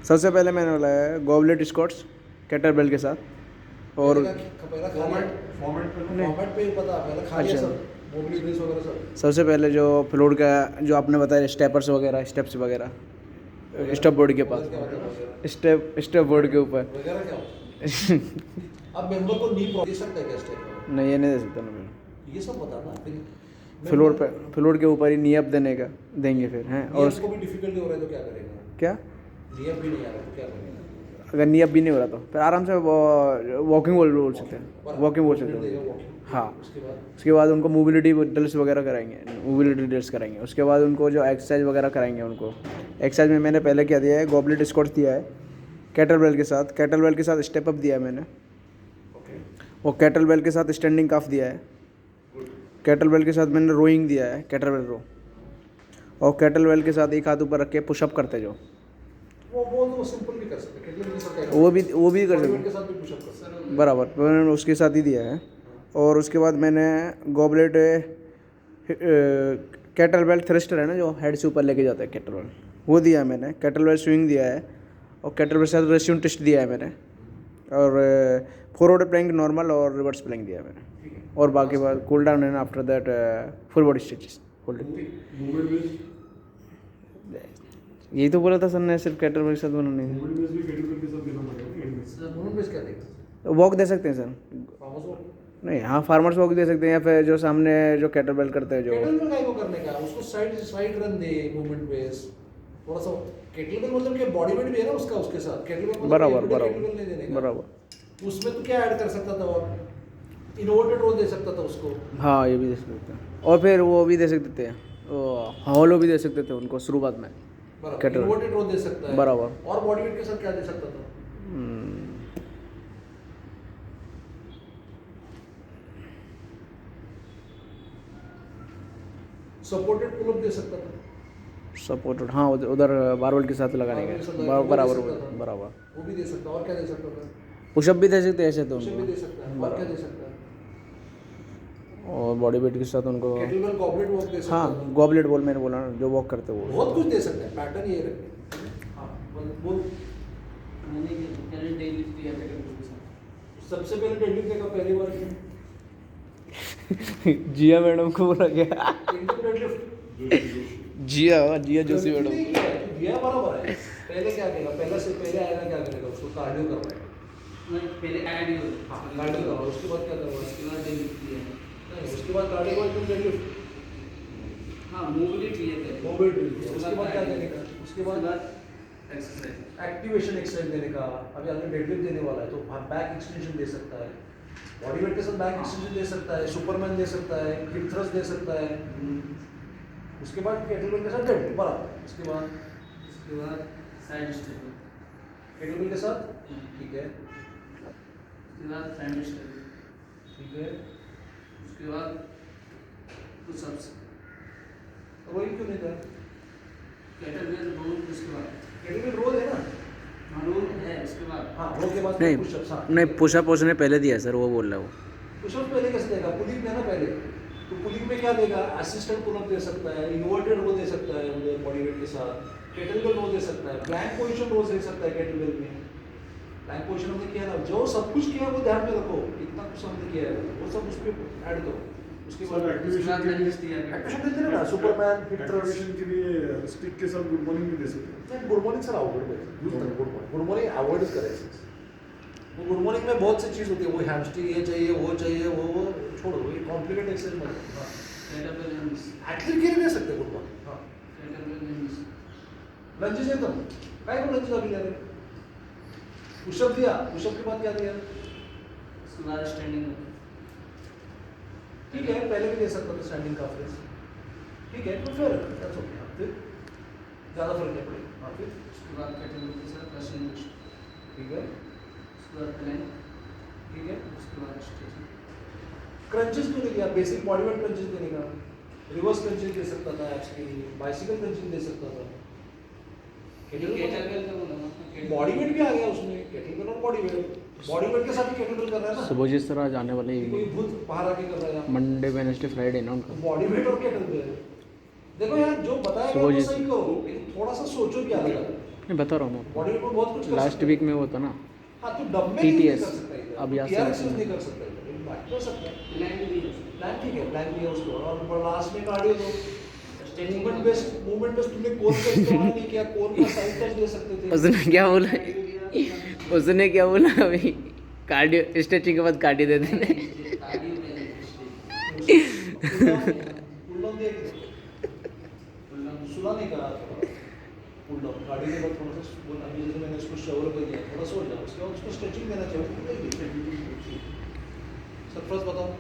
सबसे पहले मैंने बोला है गॉबलेट स्क्वाट्स केटलबेल के साथ, और पहला खा लिया, फॉर्मेट पे फॉर्मेट पे पता, पहले खा लिया अच्छा। सब। मोबिलिटी ड्रिल्स वगैरह सब सबसे पहले जो फ्लोर का जो आपने बताया स्टेपर्स वगैरह स्टेप्स वगैरह स्टेप बोर्ड के पास क्या होता है वगैरह स्टेप बोर्ड के ऊपर वगैरह क्या होता है? अब मेंबर को नी दे सकता है क्या स्टेप नहीं ये नहीं दे सकता ना मैं ये सब बताना फिर फ्लोर के ऊपर ही नी अप देने का देंगे फिर हैं और उसको भी डिफिकल्टी हो रहा है तो क्या करेगा? क्या नियम भी नहीं आ रहा है तो क्या करेगा? अगर नी अप भी नहीं हो रहा तो फिर आराम से वॉकिंग बोल सकते हैं वॉकिंग बोल सकते हैं हाँ उसके बाद उनको मोबिलिटी ड्रिल्स वगैरह कराएंगे मोबिलिटी ड्रिल्स कराएंगे उसके बाद उनको जो एक्सरसाइज वगैरह कराएंगे उनको एक्सरसाइज में मैंने पहले क्या दिया है गॉबलेट स्क्वाट्स दिया है कैटलबेल के साथ स्टेप अप दिया है मैंने और कैटलबेल के साथ स्टैंडिंग काफ दिया है कैटलबेल के साथ मैंने रोइंग दिया है कैटलबेल रो और कैटलबेल के साथ एक हाथ ऊपर रख के पुशअप करते जो वो सिंपल भी कर सकते हैं केटल के साथ वो भी कर बॉडीवेट के सकते साथ भी पुशअप कर सकते हैं बराबर तो मैंने उसके साथ ही दिया है और उसके बाद मैंने गॉबलेट कैटलबेल थ्रस्टर है ना जो हेड से ऊपर लेके जाता है कैटलबेल वो दिया है मैंने कैटलबेल स्विंग दिया है और कैटलबेल के साथ रेस्यूम टेस्ट दिया है मैंने और फॉरवर्ड प्लैंक नॉर्मल और रिवर्स प्लैंक दिया है मैंने और बाकी बात कूल डाउन है after that full body stretches movement base यही तो बोला था सर ने सिर्फ कैटलबेल के साथ बनाने मूवमेंट बेस भी केटलबेल के साथ देना पड़ेगा एंड में सर मूवमेंट बेस क्या देगा? वॉक दे सकते हैं सर फार्मर्स वॉक नहीं हाँ फार्मर्स वॉक दे सकते हैं या फिर जो सामने जो कैटलबेल करते हैं जो केटल में काय को करने का उसको साइड रन दे मूवमेंट बेस थोड़ा सा केटल में मतलब कि बॉडी वेट भी है ना उसके साथ केटल में बराबर उसमें तो क्या ऐड कर सकता था और इनोवेटेड रोल दे सकता था उसको हाँ ये भी दे सकते हैं और फिर वो भी दे सकते थे हॉलो भी दे सकते थे उनको शुरुआत में बराबर इनोवेटेड रोल दे सकता है बराबर और बॉडी वेट के साथ क्या दे सकता था? सपोर्टेड पुल अप दे सकता था सपोर्टेड हाँ उधर बारवल के साथ लगाने बारवल के साथ के लगाने के, बराबर वो दे सकता था। बराबर वो भी दे सकता और क्या दे सकता था? पुशअप भी दे सकते हैं ऐसे तो पुशअप भी उनको दे सकता है और क्या दे सकता है? और बॉडी वेट के साथ उनको केटलबेल गॉबलेट वॉक दे सकता हाँ था। गॉबलेट बॉल मैंने बोला ना जो वॉक करते वो बहुत कुछ दे सकते हैं पैटर्न ये रखते हैं हाँ बोल मैंने पहले डेली दिया था केटलबेल के साथ सबसे पहले डेडलिफ्ट देखा पहली बार में जिया मैडम को बोला गया इंटर डेडलिफ्ट जिया जोशी मैडम दिया बराबर है पहले क्या करेगा पहले आएगा क्या करेगा उसको कार्डियो करवाएगा नहीं पहले कार्डियो हाँ कार्डियो करवाओ उसके बाद क्या करवाएगा उसके बाद डेली दिया नहीं उसके बाद कार्डियो के बाद तुम डेडलिफ्ट हाँ मोबिलिटी है पहले मोबिलिटी उसके बाद क्या देने का उसके बाद एक्सरसाइज एक्टिवेशन एक्सरसाइज देने का अभी आगे डेडलिफ्ट देने वाला है तो बैक एक्सटेंशन दे सकता है बॉडी वेट के साथ बैक एक्सटेंशन दे सकता है सुपरमैन दे सकता है हिप थ्रस्ट दे सकता है उसके बाद केटलबेल के साथ डेडलिफ्ट बराबर उसके बाद साइड स्टेप केटलबेल के साथ ठीक है उसके बाद फ्रंट स्टेप ठीक है उसके बाद पुशअप्स रोइंग क्यों नहीं था केटलबेल रोल उसके बाद केटलबेल रोल है ना हाँ रोल है उसके बाद हाँ रोल के बाद नहीं पुशअप्स हाँ नहीं पुशअप उसने पहले दिया सर वो बोल रहा है वो पुशअप्स पहले कैसे देगा पुलिंग में ना पहले तो पुलिंग में क्या देगा असिस्टेंट पुलअप दे सकता है इन्वर्टेड रो दे सकता है बॉडी वेट के साथ केटलबेल रो दे सकता है प्लैंक पोजीशन रो दे सकता है केटलबेल में प्लैंक पोजीशन हमने किया ना जो सब कुछ किया वो ध्यान में रखो कितना कुछ हमने किया है वो सब उस पर ऐड करो उसके बाद उसके बाद मैंने दिया एक्टिवेशन देते हैं ना सुपरमैन हिप थ्रस्ट एक्टिवेशन के लिए स्टिक के साथ गुड मॉर्निंग भी दे सकते हैं गुड मॉर्निंग सर अवॉइड करें गुड मॉर्निंग अवॉइड करें वो गुड मॉर्निंग में बहुत सी चीज़ होती है वो हैमस्ट्रिंग ये चाहिए वो छोड़ो ये कॉम्प्लिकेट एक्सरसाइज मत हाँ केटलबेल लंजेस एक्टिव के लिए दे सकते गुड मॉर्निंग हाँ केटलबेल लंजेस लंजेस एकदम काय को लंजेस अभी ले रहे पुशअप दिया पुशअप के बाद क्या दिया उसके बाद स्टैंडिंग ठीक है पहले भी दे सकता था स्टैंडिंग का फ्रेस ठीक है तो फिर दैट्स ओके फिर ज़्यादा फर्क नहीं पड़ेगा हाँ फिर उसके बाद केटलबेल के साथ रशियन लिस्ट ठीक है उसके बाद प्लैंक ठीक है उसके बाद स्ट्रेचिंग क्रंचेस क्यों नहीं दिया बेसिक बॉडी वेट क्रंचेस देने का रिवर्स क्रंचेस दे सकता था एप्स के लिए बाइसिकल क्रंचेस दे सकता था केटलबेल का बोला बॉडी वेट भी आ गया उसमें केटलबेल और बॉडी वेट के साथ ही केटलबेल कर रहा है ना सुबोजित सर आज आने वाले कोई भूत बाहर आके कर रहा है मंडे वेडनेसडे फ्राइडे ना उनका बॉडी वेट और केटलबेल देखो यार जो बताया गया वो सही करो लेकिन थोड़ा सा सोचो भी अलग अलग नहीं बता रहा हूँ मैं बॉडी वेट में बहुत कुछ कर लास्ट सकते वीक में वो था ना हाँ तो डंबल नहीं TTS, कर सकता है अब यहाँ से TRX नहीं कर सकता है बाकी कर सकते हैं। प्लैंक भी है प्लान ठीक है, प्लान भी है उसको, और लास्ट में कार्डियो दो। स्ट्रेचिंग मूवमेंट बेस्ड तुमने कोर का इस्तेमाल नहीं किया, कोर का साइड टच दे सकते थे। उसने क्या बोला उसने क्या बोला अभी? कार्डियो स्ट्रेचिंग के बाद कार्डियो दे देते। पुल डाउन दिया कि नहीं? सुना नहीं कहा थोड़ा पुल डाउन कार्डियो के बाद थोड़ा सा बोला, अभी जैसे मैंने उसको शवर कर दिया थोड़ा सा हो जाए, उसके बाद उसको स्ट्रेचिंग देना चाहिए। सरफराज बताओ।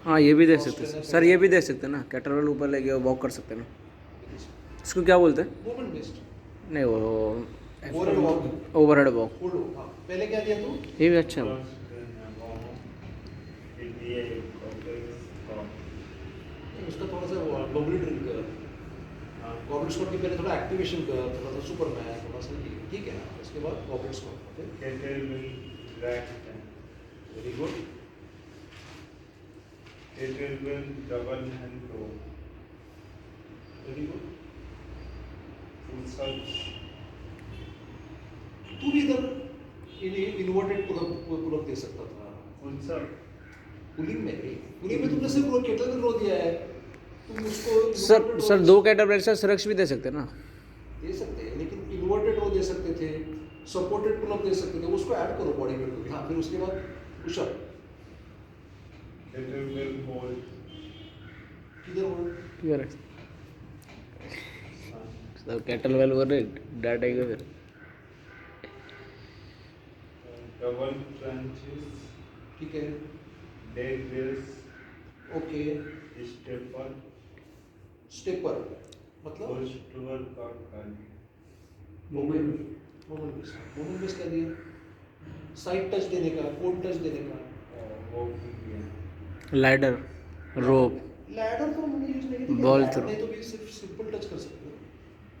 हाँ ये भी देख सकते हैं सर, ये भी देख सकते हैं ना, कैटरवेल ऊपर लेके वॉक कर सकते हैं ना, इसको क्या बोलते हैं? मूवमेंट बेस्ड नहीं वो overhead walk, overhead walk, full. हाँ पहले क्या दिया तू? ये भी अच्छा है। उसका थोड़ा सा मोबिलिटी कर, गॉबलेट स्क्वाट के पहले थोड़ा एक्टिवेशन कर, थोड़ा सा सुपरमैन, थोड़ा सा ठीक है ना, उसके बाद goblet squat. Very good. Double hand row, very good. Full search, तू भी इधर इन्वर्टेड पुल अप दे सकता था। Full search. पुलिंग में तुमने सिर्फ केटल रो दिया है, तुम उसको सर inverted सर row 2 कैटरवेल से सुरक्ष भी दे सकते हैं ना। दे सकते हैं, लेकिन इन्वर्टेड रो दे सकते थे, सपोर्टेड पुल अप दे सकते थे, उसको ऐड करो बॉडी वेट को। हाँ फिर उसके बाद पुशअप कैटरवेल होल्ड, किधर होल्ड? क्लियर है सर, कैटरवेल और डाटा ही फिर डबल क्रंचेस, ठीक है, leg raise, okay. Stepper, stepper मतलब पुश टू वर्कआउट करना, मोमेंट बेस क्या दिया? साइड टच देने का, कोड टच देने का। वॉकिंग किया, लाइडर, रोप, लैडर तो मैंने यूज नहीं किया, Ball लैडर throw। नहीं तो भी सिर्फ सिंपल टच कर सकते हो,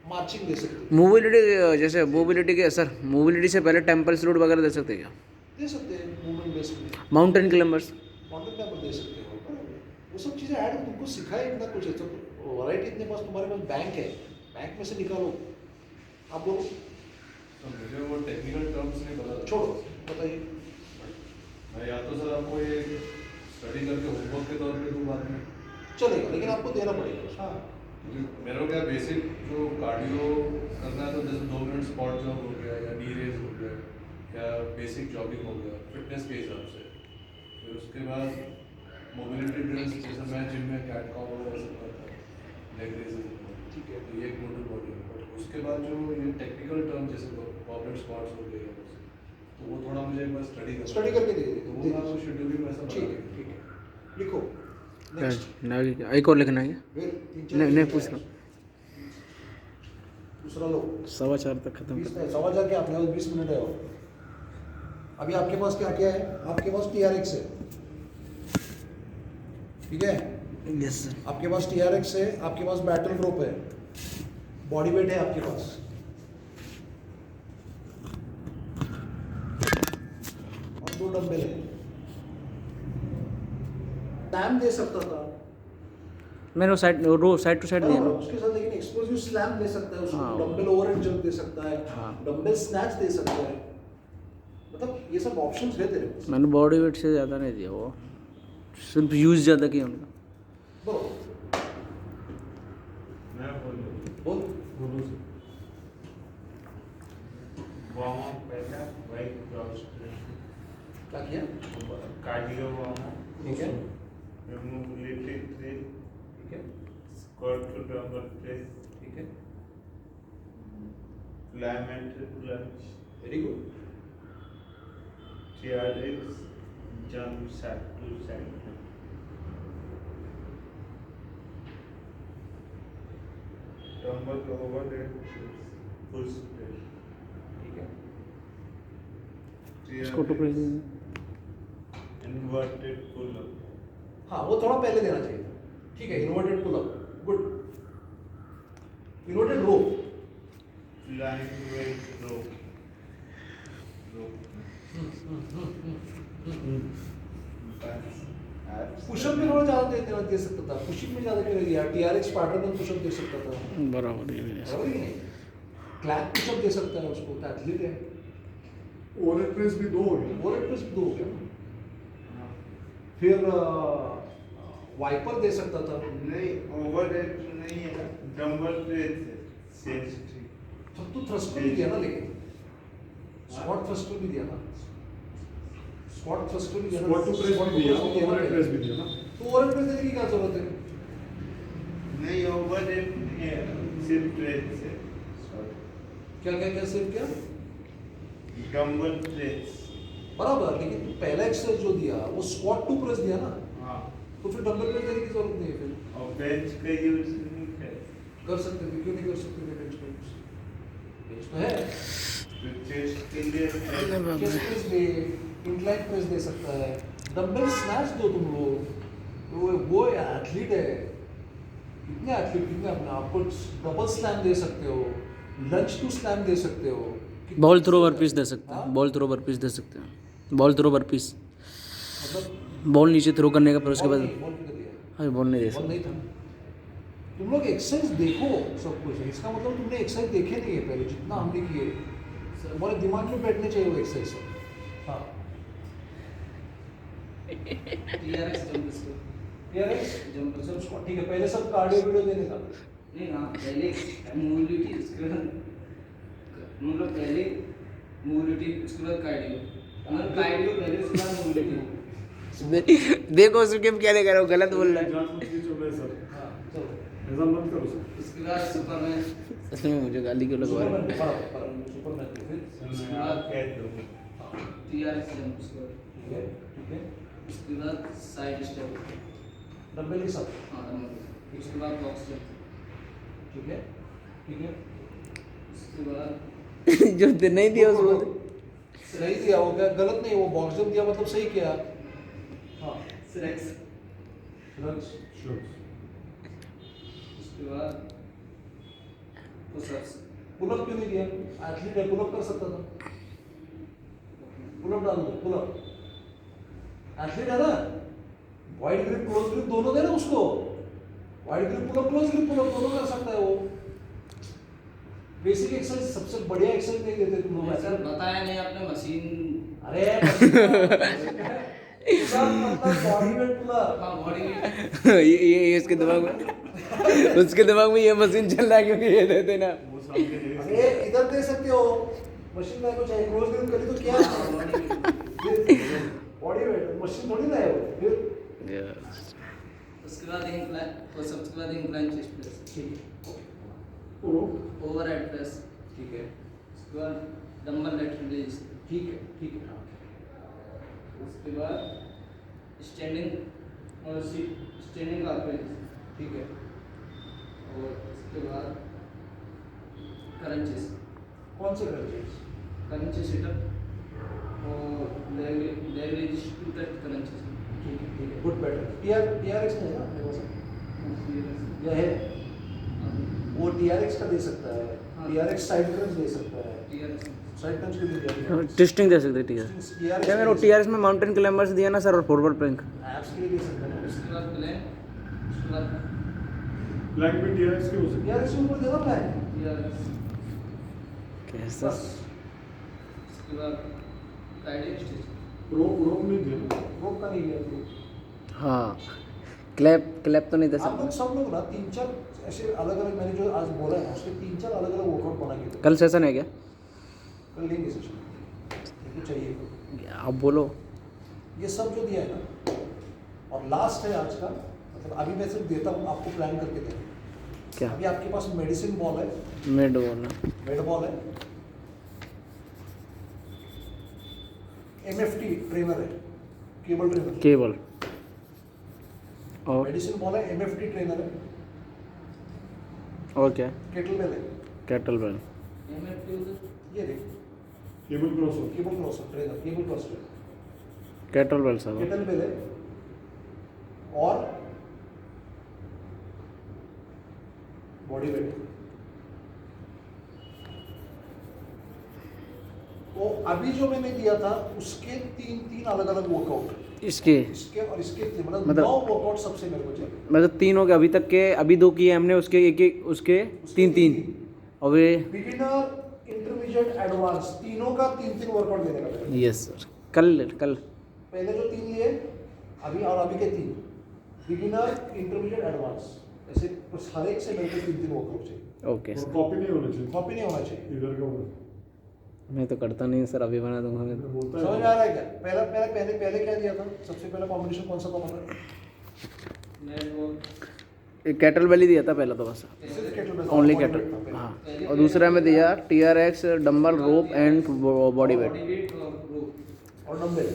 मार्चिंग दे सकते हो। मोबिलिटी, जैसे मोबिलिटी के सर, मोबिलिटी से पहले टेम्पल्स रूट वगैरह दे सकते हैं क्या? दे सकते हैं मूवमेंट बेस में, माउंटेन क्लाइंबर्स, माउंटेन क्लाइंबर दे सकते हो। वो सब चीज़ें ऐड तुमको सिखाए इतना कुछ है, तो वैरायटी इतने पास, तुम्हारे पास बैंक है, बैंक में से निकालो। आप बोलो, तो मुझे वो टेक्निकल टर्म्स नहीं पता था। छोड़ो, बताइए। मैं या तो सर आपको ये स्टडी करके होमवर्क के तौर पे दूँ बाद में, चलेगा, लेकिन आपको देना पड़ेगा। हाँ मेरे को क्या बेसिक जो कार्डियो करना है, तो जैसे 2 मिनट स्पॉट जॉग हो गया या नी रेस हो गया या बेसिक जॉगिंग हो गया फिटनेस के हिसाब से। फिर उसके बाद मोबिलिटी ड्रिल्स, जैसे मैं जिम में कैट काउ वगैरह सब करता हूँ, लेग रेसेस, ठीक है। तो ये एक मोटर बॉडी है। बट उसके बाद जो ये टेक्निकल टर्म जैसे गॉबलेट स्क्वाट्स हो गए, तो वो थोड़ा मुझे एक बार स्टडी करके दे तो वो मैं आपको शेड्यूल में ऐसा ठीक है, ठीक है, लिखो। नेक्स्ट एक और लिखना है क्या? नहीं पूछ रहा हूँ, दूसरा लो। 4:15 तक खत्म 20 मिनट, 4:15 के आपके पास 20 मिनट है और अभी आपके पास क्या क्या है? आपके पास TRX है, ठीक है, कर। Yes sir. आपके पास TRX है, आपके पास बैटल रोप है, बॉडी वेट है आपके पास, और 2 डंबल है। स्लैम दे सकता था मैंने वो साइड टू साइड दिया ना। उसके साथ, लेकिन एक्सप्लोसिव स्लैम दे सकता है उसको, हाँ। डंबल ओवरहेड जंप दे सकता है, हाँ। डंबल स्नैच दे सकता है, मतलब ये सब ऑप्शंस है तेरे पास। मैंने बॉडी वेट से ज़्यादा नहीं दिया, वो सिर्फ यूज़ ज़्यादा किया उनका। बोलो मैं बोल। बोलो सर। वार्म अप पहला वाइट क्रॉस क्या किया? कार्डियो वार्म अप, ठीक है, मोबिलिटी ड्रिल, ठीक है, स्क्वाट टू डबल प्रेस, ठीक है, plyometric plunge, very good. TRX, jump side to side, tumble overhead, push press, ठीक है, इसको टुकड़े TRX, दीजिए। inverted pull up, हाँ वो थोड़ा पहले देना चाहिए था। ठीक है, inverted pull up, good. Inverted row, flying weight rope, pushup में थोड़ा ज़्यादा दे सकता था, पुशिंग में ज़्यादा क्यों दिया? TRX पैटर्न में पुशअप दे सकता था, बराबर ये भी दे सकते बराबर ही नहीं? क्लैप पुशअप दे सकता है उसको, एथलीट है। ओवरहेड प्रेस भी 2 हो गया। ओवरहेड प्रेस 2 हो गया। फिर वाइपर दे सकता था। नहीं ओवरहेड नहीं है, डंबल प्रेस है सेंसिटिव। तब तो थ्रस्टर भी दिया ना, लेकिन स्क्वाट थ्रस्टर भी दिया ना, स्क्वाट थ्रस्टर भी दिया ना, स्क्वाट टू प्रेस भी दिया, ओवरहेड प्रेस भी दिया ना। तो ओवरहेड प्रेस देने की क्या जरूरत है? नहीं ओवरहेड नहीं है, सिर्फ प्रेस है। क्या क्या क्या सिर्फ क्या डंबल प्रेस। बराबर, लेकिन पहला एक्सरसाइज जो दिया वो स्क्वाट टू प्रेस दिया ना, हाँ तो फिर डंबल प्रेस देने की जरूरत नहीं है। फिर और बेंच का यूज नहीं है, कर सकते थे, क्यों नहीं कर सकते थे? बेंच तो है, तो चेस्ट के लिए है। चेस्ट प्रेस दे, इंक्लाइन प्रेस दे सकता है, डंबल स्नैच दो तुम लोग। वो एथलीट है, कितने एथलीट, कितने अपने आपको डबल स्लैम दे सकते हो, लंच टू स्लैम दे सकते हो, बॉल थ्रो बर्पीस दे सकते हाँ? हैं, बॉल थ्रो बर्पीस दे सकते हैं, बॉल थ्रो बर्पीस, मतलब बॉल नीचे थ्रो करने का, फिर उसके बॉल बाद नहीं, बॉल किधर दिया? हाँ बॉल नहीं दे बॉल सकते। नहीं था। तुम लोग एक्सरसाइज देखो सब कुछ, इसका मतलब तुमने एक्सरसाइज देखे नहीं है पहले, जितना हमने किए हमारे दिमाग में बैठने चाहिए वो एक्सरसाइज सब। हाँ TRX jump squat. TRX jump सब स्क्वाट, ठीक है। पहले सब कार्डियो वीडियो देने का। नहीं हाँ, पहले मोबिलिटी, उसके बाद मतलब पहले मोबिलिटी, उसके बाद कार्डियो, मतलब कार्डियो पहले, उसके बाद मोबिलिटी। देखो उसके क्या देख रहा हो, गलत बोल रहा है। जांच मत कीजिए चल रहा है सर, हाँ चलो, ऐसा मत करो सर। उसके बाद सुपरमैन, सच में मुझे गाली क्यों लगवा रहा है? सुपरमैन फिर मैं आप कह दूँ TRX जंप स्क्वाट, ठीक है, ठीक है। उसके बाद साइड स्टेप, डंबल के साथ, हाँ डंबल, उसके बाद बॉक्स जंप, ठीक है, ठीक है। उसके बाद जो नहीं दिया उसको सही दिया, वो गलत नहीं, वो बॉक्स जंप दिया मतलब सही किया। हाँ सिरेक्स, रन्स, उसके बाद पुशअप्स, पुलअप क्यों नहीं दिया? एथलीट है, पुलअप कर सकता था, पुलअप डाल दो, पुलअप। एथलीट है ना, वाइड ग्रिप क्लोज ग्रिप दोनों देना उसको, wide grip pullup, close grip pullup दोनों कर सकता है वो। बेसिक एक्सरसाइज सबसे बढ़िया एक्सरसाइज नहीं देते तुम लोग। सर बताया नहीं आपने मशीन, अरे बॉडी वेट पुलअप, हाँ बॉडी वेट, ये उसके दिमाग में उसके दिमाग में ये मशीन चल रहा है, क्योंकि ये देते ना। वो सामने नहीं अरे इधर दे सकते हो, मशीन में को चाहिए, क्लोज ग्रिप करी तो क्या बॉडी वेट, मशीन थोड़ी ना है वो। फिर उसके बाद इंक्लाइन, पुशअप्स के बाद इंक्लाइन चेस्ट प्रेस, ठीक है, ओवरहेड प्रेस, ठीक है, उसके बाद डंबल लेट रिलीज, ठीक है, ठीक है। हाँ उसके बाद स्टैंडिंग और स्टैंडिंग कार्पेट, ठीक है। और उसके बाद क्रंचेस, कौन से क्रंचेस? क्रंचेस सिटअप और leg raise to touch crunches, ठीक है, ठीक है, गुड बेटर। TRX नहीं है ना मेरे पास, या है वो TRX का दे सकता है, हाँ। TRX साइड क्रंच दे सकता है, TRX, साइड क्रंच भी दे दिया। ट्विस्टिंग दे सकते थे, क्या मेरे TRX में माउंटेन क्लाइंबर्स दिया ना सर, और फॉरवर्ड प्लैंक। एब्स के लिए दे सकता है ना। उसके बाद प्लैंक, उसके बाद ब्लैक भी TRX के हो सकते हैं। TRX के ऊपर देना प्लान TRX, कैसा? बस, उसके बाद कार्डियक स्टेज, रोप नहीं दिया। रोक का नहीं लिया तो। हाँ, क्लैप तो नहीं दे आप लोग सकते। सब लोग ना 3-4 ऐसे अलग अलग, मैंने जो आज बोला है उसके 3-4 अलग अलग वर्कआउट बना के दो। कल सेशन है क्या? कल लेंगे सेशन, मेरे को चाहिए। आप बोलो। ये सब जो दिया है ना, और लास्ट है आज का, मतलब अभी मैं सिर्फ देता हूँ आपको, प्लान करके दें। क्या? अभी आपके पास मेडिसिन बॉल है, मेड बोलना। मेड बॉल है, MFT ट्रेनर है, केबल ट्रेनर, केबल और मेडिसिन बॉल है, MFT ट्रेनर है, और क्या? केटल बेल है, कैटल बेल, MFT उधर, ये देख, cable crosser. Cable crosser trainer, cable crosser, kettle bell sir. Kettle bell है, और बॉडी वेट। तो अभी जो मैंने दिया था उसके 3 अलग अलग वर्कआउट, इसके इसके और इसके मतलब मतलब- 9 वर्कआउट सबसे मेरे को चाहिए। मतलब 3 हो गए अभी तक के, अभी 2 किए हमने, उसके एक उसके 3 और वे बिगिनर, इंटरमीडिएट इंटरमीडिएट एडवांस तीनों का 3 वर्कआउट देने का पहले। यस सर कल पहले जो 3 लिए अभी और अभी के 3 बिगिनर इंटरमीडिएट एडवांस ऐसे हर एक से मिलकर 3 वर्कआउट चाहिए। ओके और सर कॉपी नहीं होना चाहिए कॉपी नहीं होना चाहिए। इधर का वो मैं तो करता नहीं सर अभी बना दूंगा मैं तो। होता समझ है में आ रहा है क्या? पहले क्या दिया था? सबसे पहला कॉम्बिनेशन कौन सा कॉमन है? नेट वो एक कैटल बेल ही दिया था पहला तो बस सिर्फ kettlebell, only body kettle weight था पहले। हाँ और दूसरा में दिया TRX dumbbell rope and body weight weight और रोप और डंबल।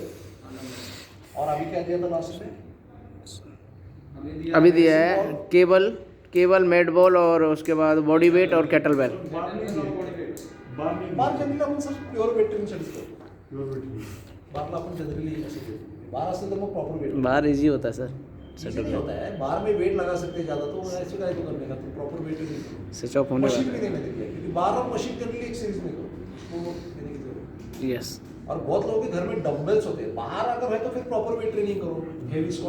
और अभी क्या दिया था लास्ट में? अभी दिया है केबल मेड बॉल और उसके बाद बॉडी वेट और कैटल बेल। बार नहीं दिए बार नहीं बार जनरली आपण सर प्युअर वेट ट्रेनिंग साठी करतो। प्योर वेट नहीं बारला आपण जनरली असे करतो। बार असेल तर मग प्रॉपर वेट बाहर इजी होता है सर ऐसे नहीं होता है। बार में वेट लगा सकते हैं ज्यादा तो ऐसे काय तो करने का तो प्रॉपर वेट नहीं स्विच ऑफ होने मशीन भी वाला देने देती है क्योंकि बार और मशीन जनरली एक सीरीज में करो वो देने की जरूरत है। यस और बहुत लोगों के घर में डंबल्स होते हैं। बाहर अगर है तो फिर प्रॉपर वेट ट्रेनिंग करो हेवी